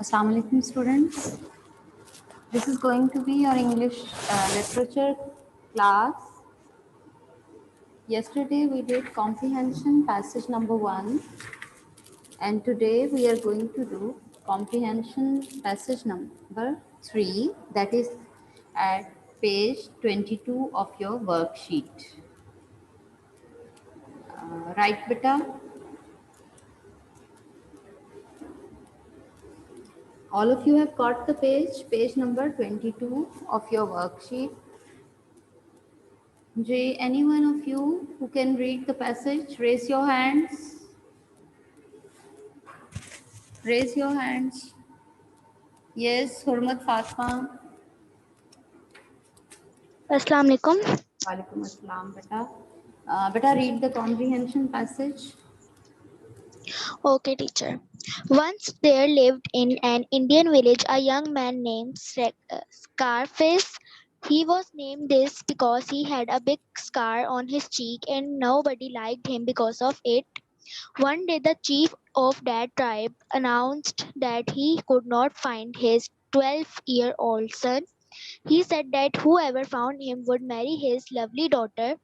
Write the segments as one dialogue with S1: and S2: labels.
S1: Assalamu alaikum students. This is going to be your English literature class. Yesterday we did comprehension passage number 1 and today we are going to do comprehension passage number 3, that is at page 22 of your worksheet. Right beta? All of you have got the page number 22 of your worksheet. Any one of you who can read the passage, raise your hands. Raise your hands. Yes, Hurmat Fatma.
S2: Assalamu alaikum.
S1: Walaikum assalam, beta. Beta, read the comprehension passage.
S2: Okay, teacher. Once there lived in an Indian village a young man named Scarface. He was named this because he had a big scar on his cheek and nobody liked him because of it. One day, the chief of that tribe announced that he could not find his 12-year-old son. He said that whoever found him would marry his lovely daughter.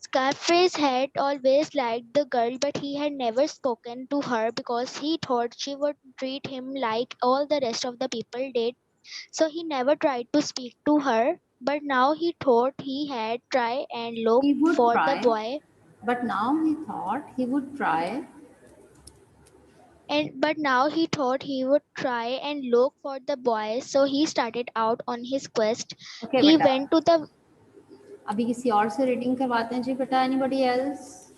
S2: Scarface had always liked the girl, but he had never spoken to her because he thought she would treat him like all the rest of the people did. So he never tried to speak to her. But now he thought he had tried and looked
S1: He would
S2: for the
S1: try,
S2: boy.
S1: but now he thought he would try.
S2: But now he thought he would try and look for the boy. So he started out on his quest.
S1: Okay,
S2: He
S1: beta.
S2: went to the
S1: अभी किसी और से reading करवाते हैं जी बेटा. Anybody else?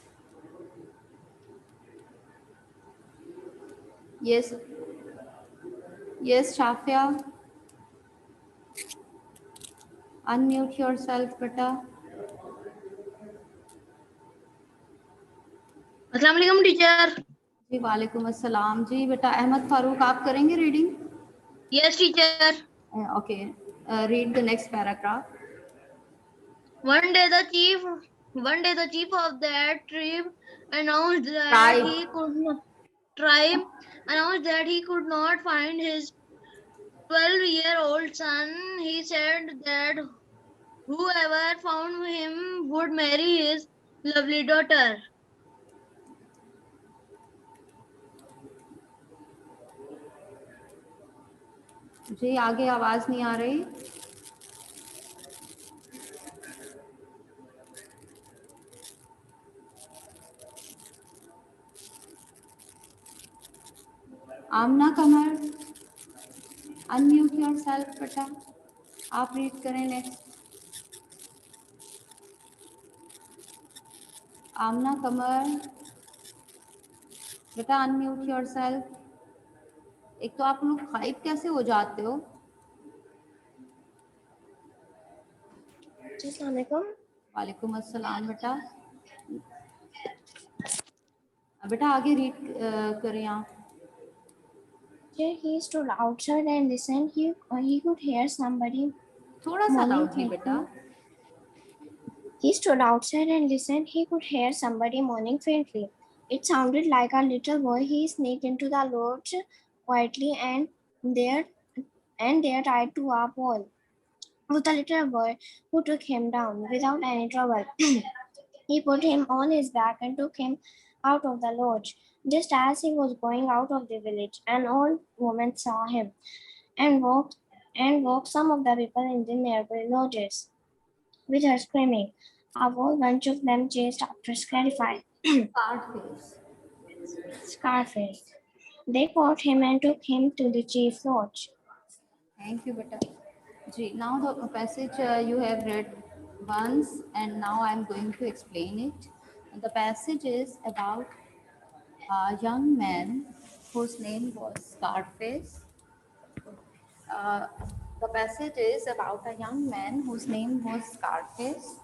S1: Yes. Yes, Shafia. Unmute yourself, beta.
S3: अस्सलाम वालेकुम teacher.
S1: जी वालेकुम अस्सलाम जी. बेटा अहमद फारूक, आप करेंगे reading?
S3: Yes teacher.
S1: Okay. Read the next paragraph.
S3: One day the chief of that tribe announced that
S1: Tribe.
S3: he could not tribe announced that he could not find his 12-year-old son. He said that whoever found him would marry his lovely daughter.
S1: जी आगे आवाज नहीं आ रही. आमना कमर, unmute yourself बेटा. आप read करें next. आमना कमर, बेटा unmute yourself. एक तो आप लोग गायब कैसे हो जाते हो?
S4: अस्सलाम वालेकुम.
S1: वालेकुम अस्सलाम बेटा. बेटा आगे रीड करें आप.
S4: He stood outside and listened. He could hear somebody
S1: थोड़ा सा
S4: moaning
S1: लाउडली
S4: faintly.
S1: बेटा.
S4: He stood outside and listened. He could hear somebody moaning faintly. It sounded like a little boy. He sneaked into the lodge quietly and there tied to a pole was the little boy who took him down without any trouble. He put him on his back and took him out of the lodge. Just as he was going out of the village, an old woman saw him and woke some of the people in the nearby lodges with her screaming. A whole bunch of them chased after Scarface. They caught him and took him to the chief's lodge.
S1: Thank you बेटा. जी, now the passage you have read once and now I am going to explain it. The passage is about a young man whose name was Scarface. The passage is about a young man whose name was Scarface.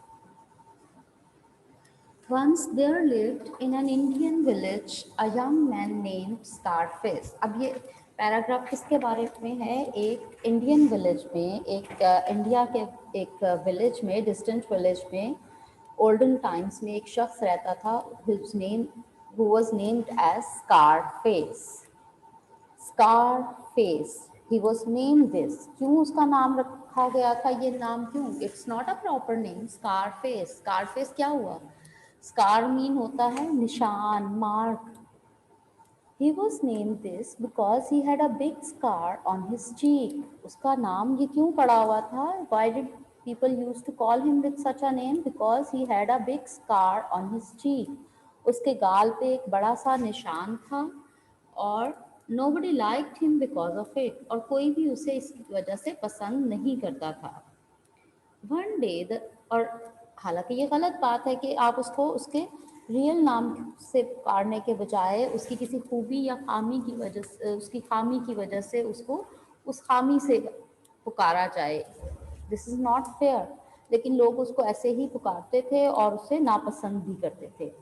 S1: Once there lived in an Indian village a young man named Scarface. अब ये paragraph किसके बारे में है? एक Indian village में, एक India के एक विलेज में, डिस्टेंट विलेज में, ओल्डन टाइम्स में एक शख्स रहता था who was named as Scarface. Scarface. Face, he was name this, क्यों उसका नाम रखा गया था ये नाम क्यों? It's not a proper name, Scarface. Scarface क्या हुआ? स्कार मीन होता है निशान, mark. He was named this because he had a big scar on his cheek. उसका नाम ये क्यों पड़ा हुआ था? Why did people used to call him with such a name? Because he had a big scar on his cheek. उसके गाल पे एक बड़ा सा निशान था और nobody liked him because of it. और कोई भी उसे इस वजह से पसंद नहीं करता था। वन डे द, और हालांकि ये गलत बात है कि आप उसको उसके रियल नाम से पुकारने के बजाय उसकी किसी खूबी या खामी की वजह से, उसकी खामी की वजह से उसको उस खामी से पुकारा जाए। This is not fair. लेकिन लोग उसको ऐसे ही पुकारते थे और उसे नापसंद भी करते थे।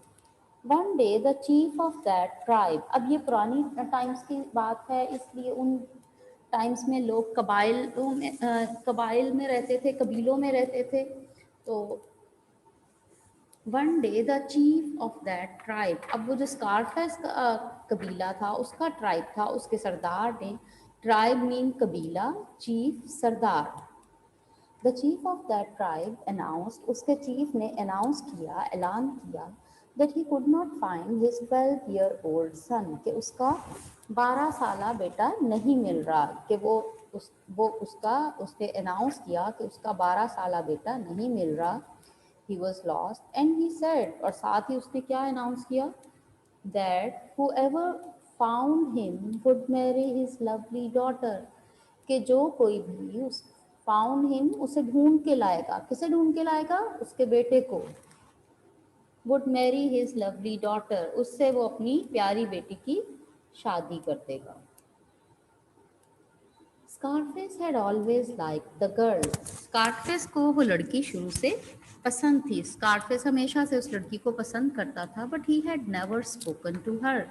S1: One day the chief of that tribe, अब ये पुरानी टाइम्स की बात है, इसलिए उन टाइम्स में लोग कबाइल में रहते थे, कबीलों में रहते थे। तो one day the chief of that tribe, अब वो जो स्कारफेस कबीला था उसका ट्राइब था, उसके सरदार ने, ट्राइब मीन कबीला, चीफ सरदार। The chief of that tribe announced, उसके चीफ ने अनाउंस किया, ऐलान किया, that he could not find his 12-year old सन, कि उसका 12 साला बेटा नहीं मिल रहा, कि उसने अनाउंस किया कि उसका 12 साला बेटा नहीं मिल रहा। He was lost and he said, और साथ ही उसने क्या अनाउंस किया? That whoever found him would marry his lovely daughter, कि जो कोई भी उस फाउंड हिम, उसे ढूंढ के लाएगा। किसे ढूंढ के लाएगा? उसके बेटे को। Would marry his lovely daughter, उससे वो अपनी प्यारी बेटी की शादी कर देगा। Scarface had always like the girl, Scarface को वो लड़की शुरू से पसंद थी। स्कारफेस हमेशा से उस लड़की को पसंद करता था, but he had never spoken to her,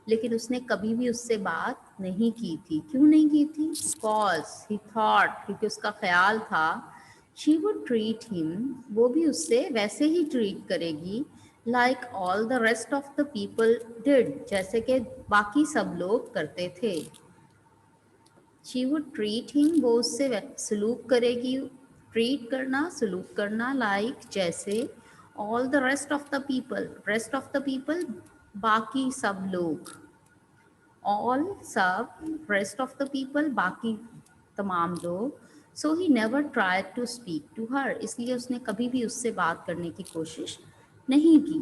S1: लेकिन उसने कभी भी उससे बात नहीं की थी। क्यों नहीं की थी? बिकॉज ही थॉट, क्योंकि उसका ख्याल था, शी वुड ट्रीट हिम, वो भी उससे वैसे ही ट्रीट करेगी, like all the rest of the people did, जैसे कि बाकी सब लोग करते थे। शी वुड ट्रीट हिम, वो उससे सलूक करेगी, ट्रीट करना, सलूक करना, लाइक जैसे, all the rest of the people, rest of the people बाकी सब लोग, ऑल सब, रेस्ट ऑफ द पीपल बाकी तमाम लोग। So he never tried to speak to her, इसलिए उसने कभी भी उससे बात करने की कोशिश नहीं की।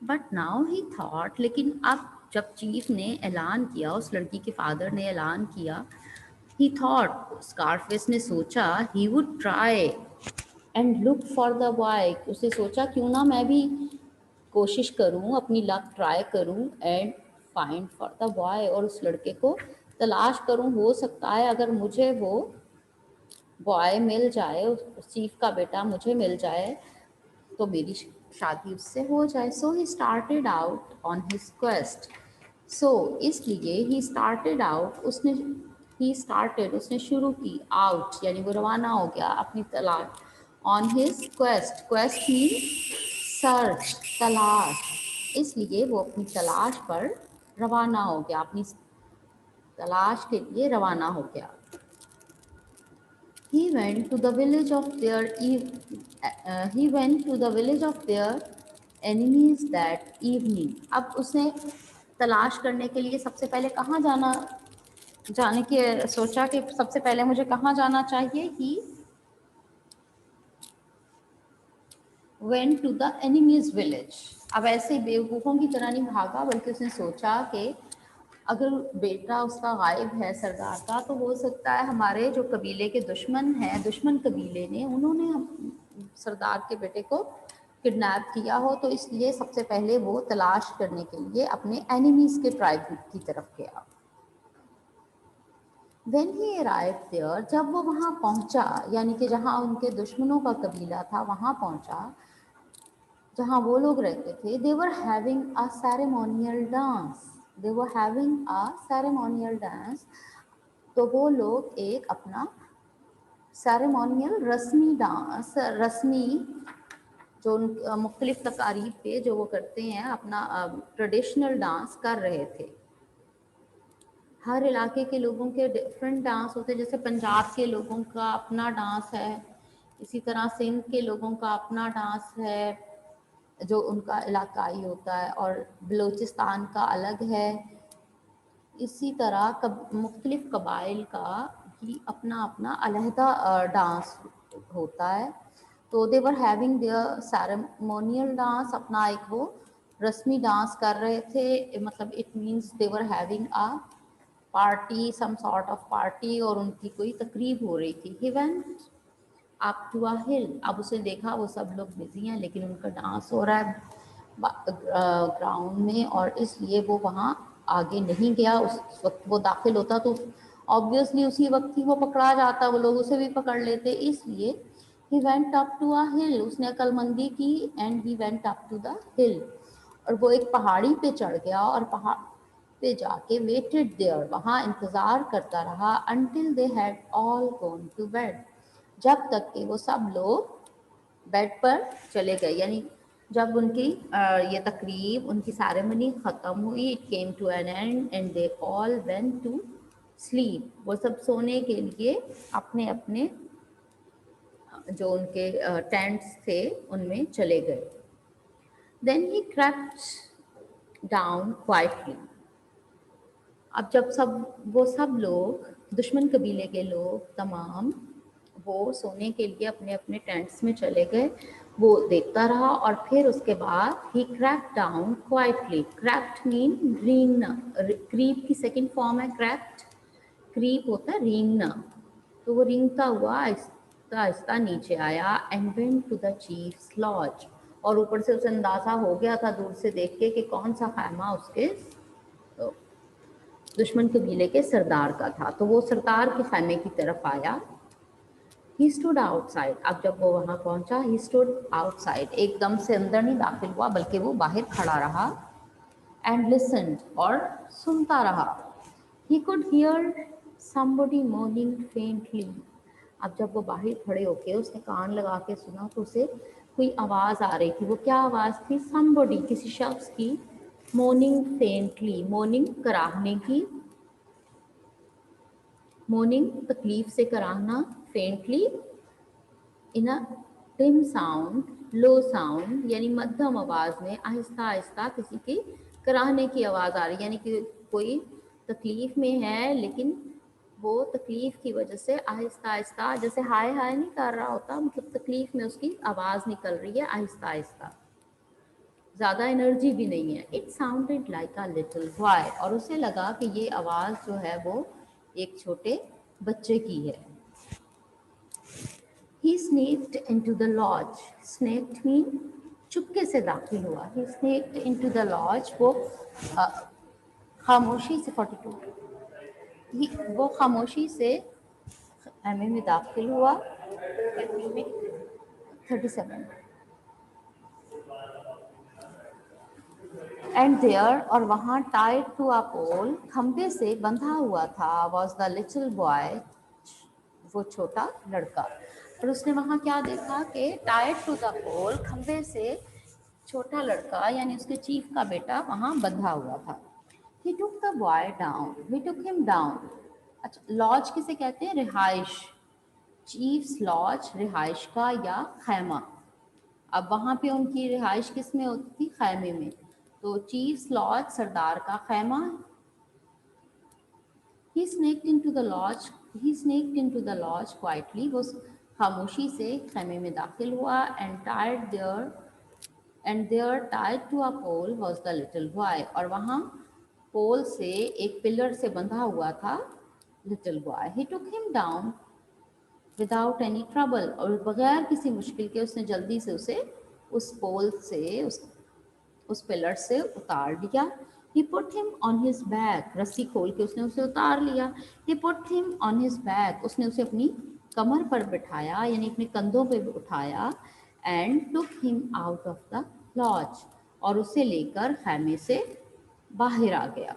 S1: बट नाउ ही थॉट, लेकिन अब जब चीफ ने ऐलान किया, उस लड़की के फादर ने ऐलान किया, ही थॉट, स्कारफेस ने सोचा, he would try and look for the boy, उसने सोचा क्यों ना मैं भी कोशिश करूं, अपनी लक ट्राई करूं, and find for the boy, और उस लड़के को तलाश करूं। हो सकता है अगर मुझे वो बॉय मिल जाए, उस चीफ का बेटा मुझे मिल जाए, तो मेरी शादी उससे हो जाए। So he started out on his quest, so इसलिए ही स्टार्टेड आउट, उसने शुरू की, आउट यानी वो रवाना हो गया अपनी तलाश, on his quest, quest mean search, तलाश, इसलिए वो अपनी तलाश पर रवाना हो गया, अपनी तलाश के लिए रवाना हो गया। He went to the village of their enemies that evening. अब उसने तलाश करने के लिए सबसे पहले कहाँ जाने की सोचा कि सबसे पहले मुझे कहाँ जाना चाहिए। He went to the enemy's village. अब ऐसे बेवकूफ़ों की तरह नहीं भागा, बल्कि उसने सोचा कि अगर बेटा उसका गायब है सरदार का, तो हो सकता है हमारे जो कबीले के दुश्मन हैं, दुश्मन कबीले ने, उन्होंने सरदार के बेटे को किडनैप किया हो, तो इसलिए सबसे पहले वो तलाश करने के लिए अपने एनिमीज के ट्राइब की तरफ गया। When he arrived there, जब वो वहाँ पहुँचा, यानी कि जहाँ उनके दुश्मनों का कबीला था वहाँ पहुँचा, जहाँ वो लोग रहते थे, they were having a ceremonial dance. तो वो लोग एक अपना सेरेमोनियल, रस्मी डांस, रस्मी जो मुख्तलिफ तकारीब पे जो वो करते हैं, अपना ट्रेडिशनल डांस कर रहे थे। हर इलाके के लोगों के डिफरेंट डांस होते हैं। जैसे पंजाब के लोगों का अपना डांस है, इसी तरह सिंध के लोगों का अपना डांस है जो उनका इलाकाई होता है, और बलूचिस्तान का अलग है। इसी तरह मुख्तलिफ कबाइल का भी अपना अपना अलहदा डांस होता है। तो they were having their ceremonial dance, अपना एक वो रस्मी डांस कर रहे थे, मतलब it means they were having a party, some sort of party, और उनकी कोई तकरीब हो रही थी। He went up to a hill, अब उसे देखा वो सब लोग बिजी हैं लेकिन उनका डांस हो रहा है ग्राउंड में, और इसलिए वो वहाँ आगे नहीं गया। उस वक्त वो दाखिल होता तो ऑब्वियसली उसी वक्त ही वो पकड़ा जाता, वो लोग उसे भी पकड़ लेते, इसलिए he went up to a hill, उसने अक्लमंदी की, and he went up to the hill, और वो एक पहाड़ी पे चढ़ गया और पहाड़ पे जाके वेटेड देयर, वहाँ इंतज़ार करता रहा, until they had all gone to bed, जब तक कि वो सब लोग बेड पर चले गए। यानी जब उनकी ये तकरीब, उनकी सेरेमनी ख़त्म हुई, it came to an end and they all went to sleep, वो सब सोने के लिए अपने अपने जो उनके टेंट्स थे उनमें चले गए। Then he crept down quietly, अब जब वो सब लोग, दुश्मन कबीले के लोग तमाम, वो सोने के लिए अपने अपने टेंट्स में चले गए, वो देखता रहा, और फिर उसके बाद he crept down quietly, crept mean रींगना, क्रीप की सेकंड फॉर्म है क्रैप्ट, क्रीप होता है रींगना, तो वो रींगता हुआ आहिस्ता आहिस्ता नीचे आया, and went to the chief's lodge, और ऊपर से उसे अंदाज़ा हो गया था दूर से देख के कि कौन सा खैमा उसके दुश्मन कबीले के सरदार का था, तो वो सरदार के खैमे की तरफ आया। ही स्टूड आउटसाइड, अब जब वो वहाँ पहुँचा, ही स्टूड आउटसाइड, एकदम से अंदर नहीं दाखिल हुआ बल्कि वो बाहर खड़ा रहा, एंड लिसन्ड, और सुनता रहा। He could hear somebody morning faintly, अब जब वो बाहर खड़े होके उसने कान लगा के सुना तो उसे कोई आवाज़ आ रही थी। वो क्या आवाज़ थी? समबडी, किसी शख्स की, मोर्निंग फेंटली, मोर्निंग कराहने की, मोर्निंग तकलीफ से कराहना, फेंटली इन अ डिम साउंड, लो साउंड, यानी मध्यम आवाज़ में आहिस्ता आहिस्ता किसी की कराहने की आवाज़ आ रही, यानी कि कोई तकलीफ़ में है लेकिन वो तकलीफ़ की वजह से आहिस्ता आहिस्ता, जैसे हाय हाय नहीं कर रहा होता, मतलब तकलीफ़ में उसकी आवाज़ निकल रही है आहिस्ता आहिस्ता, ज़्यादा एनर्जी भी नहीं है। It sounded like a little boy, और उसे लगा कि ये आवाज़ जो है वो एक छोटे बच्चे की है। He sneaked into the lodge. Sneaked mean चुपके से दाखिल हुआ। He sneaked into the lodge, वो खामोशी से 42, वो खामोशी से खैमे में दाखिल हुआ, 37, एंड देयर, और वहाँ टाइड टू अ पोल, खंबे से बंधा हुआ था, वॉज द लिटिल बॉय, वो छोटा लड़का। और उसने वहाँ क्या देखा कि टाइड टू द पोल, खंबे से छोटा लड़का यानी उसके चीफ का बेटा वहाँ बंधा हुआ था। He took the boy down, he took him down. अच्छा, लॉज किसे कहते हैं? रिहाइश, चीफ्स लॉज रिहाइश का या खैमा। अब वहाँ पे उनकी रिहाइश किस में होती थी? खैमे में। तो चीफ्स लॉज सरदार का खैमा। He sneaked into the lodge. He sneaked into the lodge quietly. वो खामोशी से खैमे में दाखिल हुआ, and there tied to a pole was the little boy. और वहाँ पोल से, एक पिलर से बंधा हुआ था little boy. He took him down without any trouble, और बगैर किसी मुश्किल के उसने जल्दी से उसे उस पोल से, उस पिलर से उतार लिया। He put him on his back, रस्सी खोल के उसने उसे उतार लिया। He put him on his back, उसने उसे अपनी कमर पर बिठाया यानी अपने कंधों पे उठाया, and took him out of the lodge, और उसे लेकर खैमे से बाहर आ गया।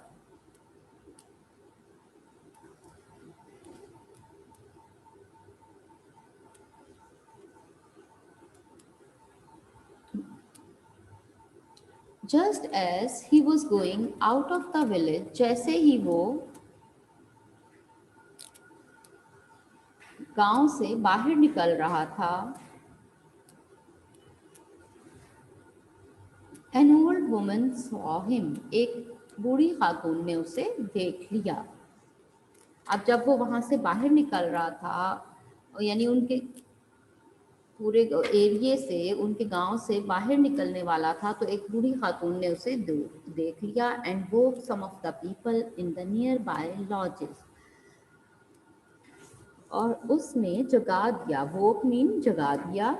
S1: Just as he was going out of the village, जैसे ही वो गांव से बाहर निकल रहा था, an old woman saw him, एक बूढ़ी खातून ने उसे देख लिया। अब जब वो वहां से बाहर निकल रहा था, यानी उनके पूरे एरिए से, उनके गांव से बाहर निकलने वाला था, तो एक बूढ़ी खातून ने उसे देख लिया। And woke some of the people in the nearby lodges, और उसने जगा दिया, वोक मीन जगा दिया,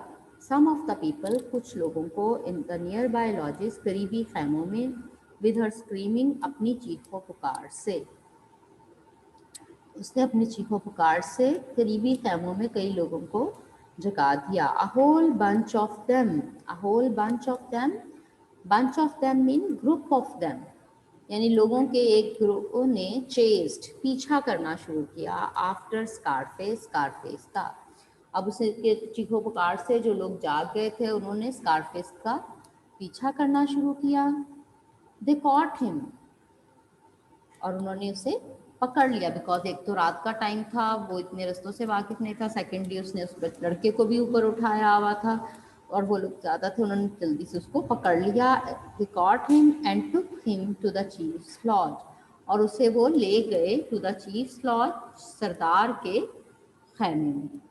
S1: सम ऑफ द पीपल, कुछ लोगों को, इन द नियर बाय लॉजेस, करीबी खैमों में, विद हर स्क्रीमिंग, अपनी चीखों पुकार से। उसने अपनी चीखों पुकार से करीबी खैमों में कई लोगों को जगा दिया। A whole bunch of them, a whole bunch of them mean group of them, यानी लोगों के एक ग्रुप ने चेस्ड, पीछा करना शुरू किया, आफ्टर स्कारफेस, स्कारफेस का। अब उसे के चीखों पुकार से जो लोग जाग गए थे, उन्होंने स्कारफेस का पीछा करना शुरू किया। दे कॉट हिम, और उन्होंने उसे पकड़ लिया, बिकॉज एक तो रात का टाइम था, वो इतने रास्तों से वाकिफ नहीं था, सेकेंडली उसने उस लड़के को भी ऊपर उठाया हुआ था, और वो लोग ज़्यादा थे, उन्होंने जल्दी से उसको पकड़ लिया। They caught him and took him to the chief's lodge, और उसे वो ले गए टू द चीफ्स लॉज, सरदार के खैमे में।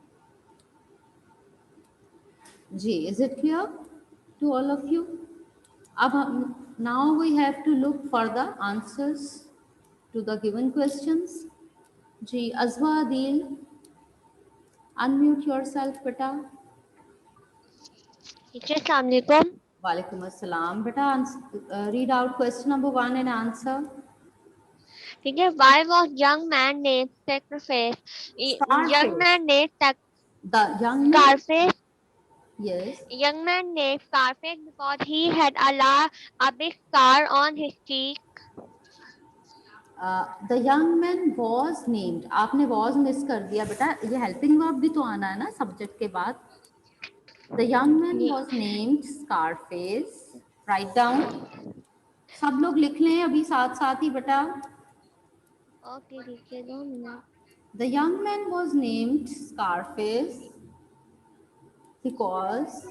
S1: जी, is it clear to all of you? अब हम now we have to look for the answers to the given questions. जी, अज़वा अदील, unmute yourself बेटा।
S2: टीचर अस्सलाम वालेकुम।
S1: वालेकुम अस्सलाम बेटा। Read out question number 1 and answer.
S2: Teacher, why was young man named Scarface? Young
S1: Scarface.
S2: man named
S1: The young man.
S2: Scarface.
S1: Yes.
S2: Young man named Scarface because he had a big scar on his cheek.
S1: The young man was named. आपने was miss कर दिया बेटा, ये helping verb भी तो आना है ना सब्जेक्ट के बाद। The young man was named Scarface. Write down. सब लोग लिख लें अभी साथ साथ ही बेटा।
S2: Okay, teacher, 2 minute.
S1: The young man was named Scarface because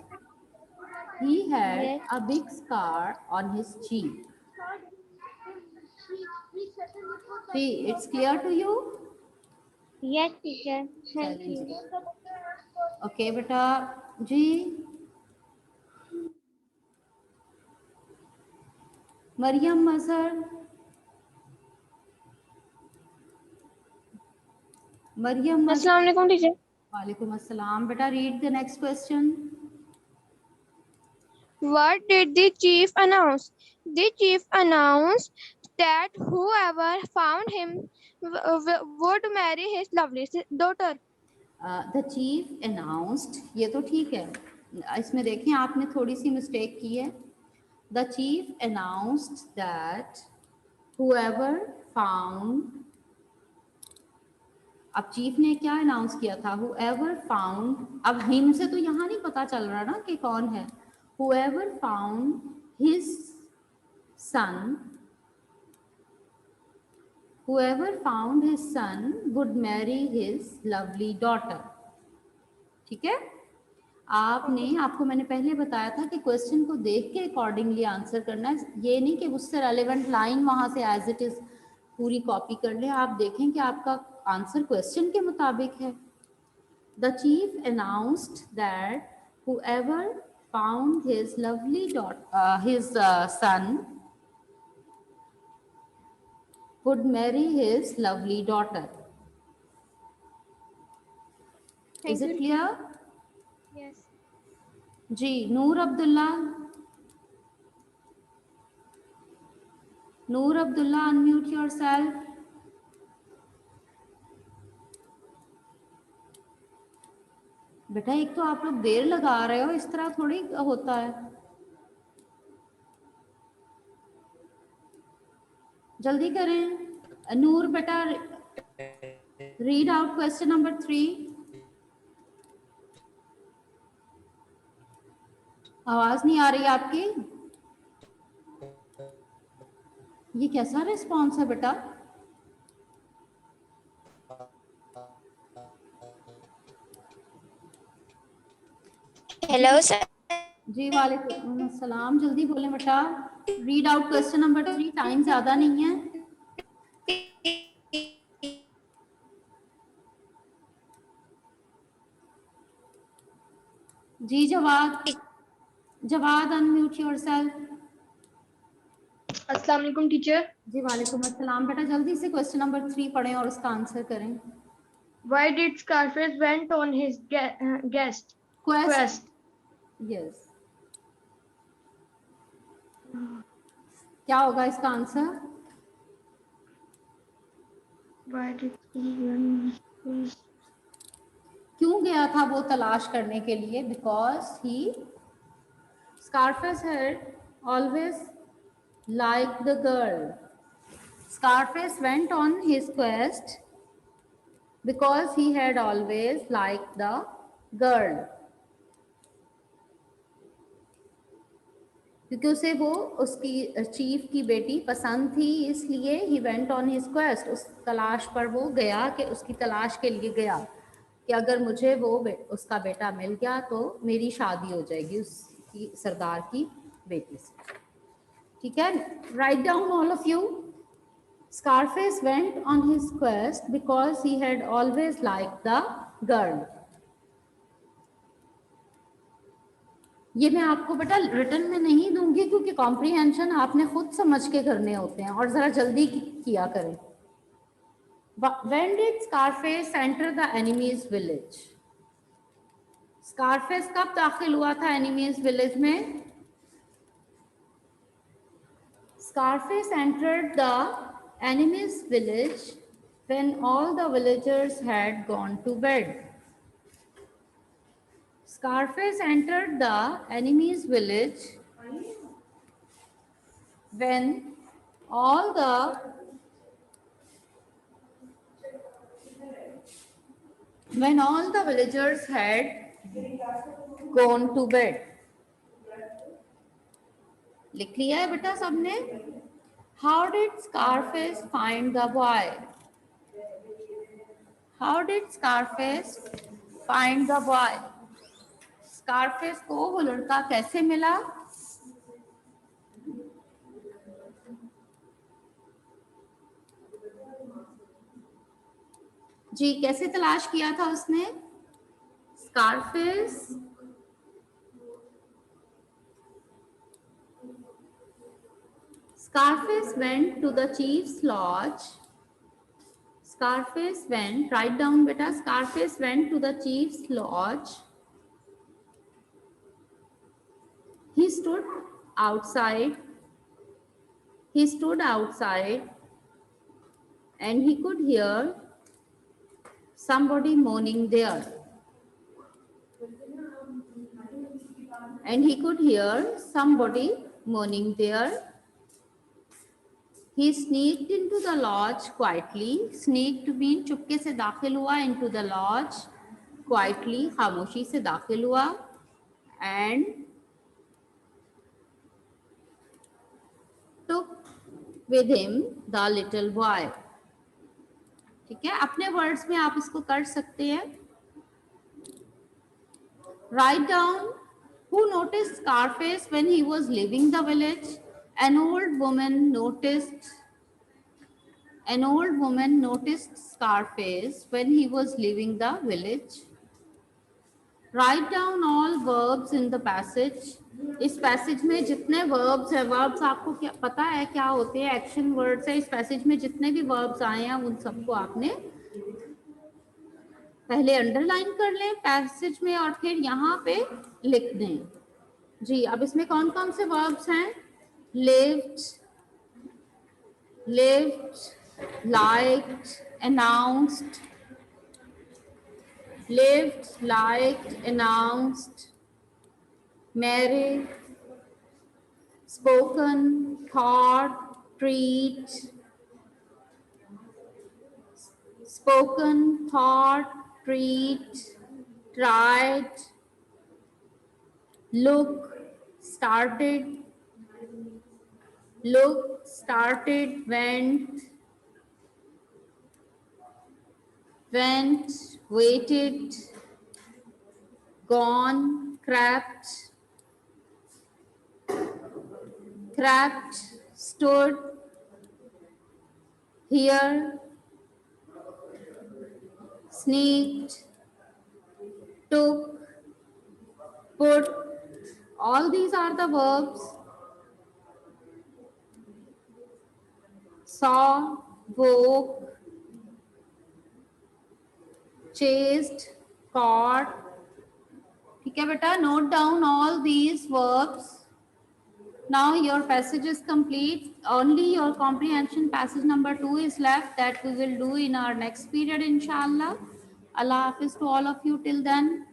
S1: he had
S2: Yes.
S1: a big scar on his cheek. See, it's clear to you?
S2: Yes, teacher, thank
S1: चलिए
S2: you.
S1: Ji. Okay बेटा जी। मरियम मजहर, मरियम मजहर।
S2: अस्सलाम वालेकुम टीचर।
S1: वालेकुम अस्सलाम बेटा। Read the next question.
S5: What did the chief announce? The chief announced that whoever found him would marry his lovely daughter.
S1: The chief announced, ये तो ठीक है, इसमें देखें आपने थोड़ी सी मिस्टेक की है। The chief announced that whoever found, अब चीफ ने क्या अनाउंस किया था? whoever found, अब हिम से तो यहाँ नहीं पता चल रहा ना कि कौन है। whoever found his son, whoever found his son would marry his lovely daughter. ठीक है, आपको मैंने पहले बताया था कि क्वेश्चन को देख के अकॉर्डिंगली आंसर करना है, ये नहीं कि उससे रेलेवेंट लाइन वहां से एज इट इज पूरी कॉपी कर ले। आप देखें कि आपका आंसर क्वेश्चन के मुताबिक है। The chief announced that whoever found his lovely daughter, his son would marry his lovely daughter. Is it clear?
S5: Yes.
S1: जी, नूर अब्दुल्ला, नूर अब्दुल्ला, अनम्यूट योरसेल्फ। बेटा एक तो आप लोग देर लगा रहे हो, इस तरह थोड़ी होता है, जल्दी करें। नूर बेटा, रीड आउट क्वेश्चन नंबर 3। आवाज नहीं आ रही आपकी, ये कैसा रिस्पॉन्स है बेटा?
S4: Hello, sir.
S1: जी वालेकुम अस्सलाम, जल्दी बोलें बेटा। Read out question number 3, time ज्यादा नहीं है। जी जवाद, जवाद अनम्यूट योरसेल्फ।
S3: अस्सलाम वालेकुम टीचर।
S1: जी वालेकुम अस्सलाम। बेटा जल्दी से क्वेश्चन नंबर 3 पढ़ें और उसका आंसर करें।
S3: Why did Scarface went on his guest
S1: quest,
S3: quest?
S1: Yes, क्या होगा इसका answer?
S3: Why did he run?
S1: क्यों गया था वो तलाश करने के लिए? Because he Scarface had always like the girl. Scarface went on his quest because he had always liked the girl. क्योंकि उसे वो उसकी चीफ की बेटी पसंद थी, इसलिए he went on his quest, उस तलाश पर वो गया, कि उसकी तलाश के लिए गया कि अगर मुझे वो उसका बेटा मिल गया तो मेरी शादी हो जाएगी उसकी सरदार की बेटी से। ठीक है, write down all of you. Scarface went on his quest because he had always liked the girl. ये मैं आपको बेटा रिटन में नहीं दूंगी क्योंकि कॉम्प्रीहेंशन आपने खुद समझ के करने होते हैं, और जरा जल्दी किया करें। When did Scarface enter the enemy's village? Scarface कब दाखिल हुआ था enemy's village में? Scarface entered the enemy's village when all the villagers had gone to bed. Scarface entered the enemy's village when all the villagers had gone to bed. लिख लिया है बेटा सबने? How did Scarface find the boy? How did Scarface find the boy? Scarface को वो लड़का कैसे मिला? जी कैसे तलाश किया था उसने? Scarface went to the chief's lodge. Scarface went, write down beta, Scarface went to the chief's lodge. He stood outside. He stood outside and he could hear somebody moaning there. And he could hear somebody moaning there. He sneaked into the lodge quietly. Sneaked mean चुपके से दाखिल हुआ into the lodge. Quietly, खामोशी से दाखिल हुआ. And took with him the little boy. ठीक है, अपने वर्ड्स में आप इसको कर सकते हैं. Write down who noticed Scarface when he was leaving the village. An old woman noticed Scarface when he was leaving the village. Write down all verbs in the passage. इस पैसेज में जितने verbs हैं, verbs आपको क्या पता है क्या होते हैं? एक्शन वर्ड्स है। इस पैसेज में जितने भी verbs आए हैं उन सबको आपने पहले अंडरलाइन कर लें पैसेज में और फिर यहाँ पे लिख दें। जी अब इसमें कौन कौन से verbs हैं? lived, liked, announced, married, spoken, thought, treat, tried, look, started, went, waited, gone, crept, crept, stood, here, sneaked, took, put. All these are the verbs. Saw, woke, chased, caught. ठीक है बेटा, note down all these verbs. Now your passage is complete. Only your comprehension passage number 2 is left, that we will do in our next period, inshallah. Allah Hafiz to all of you till then.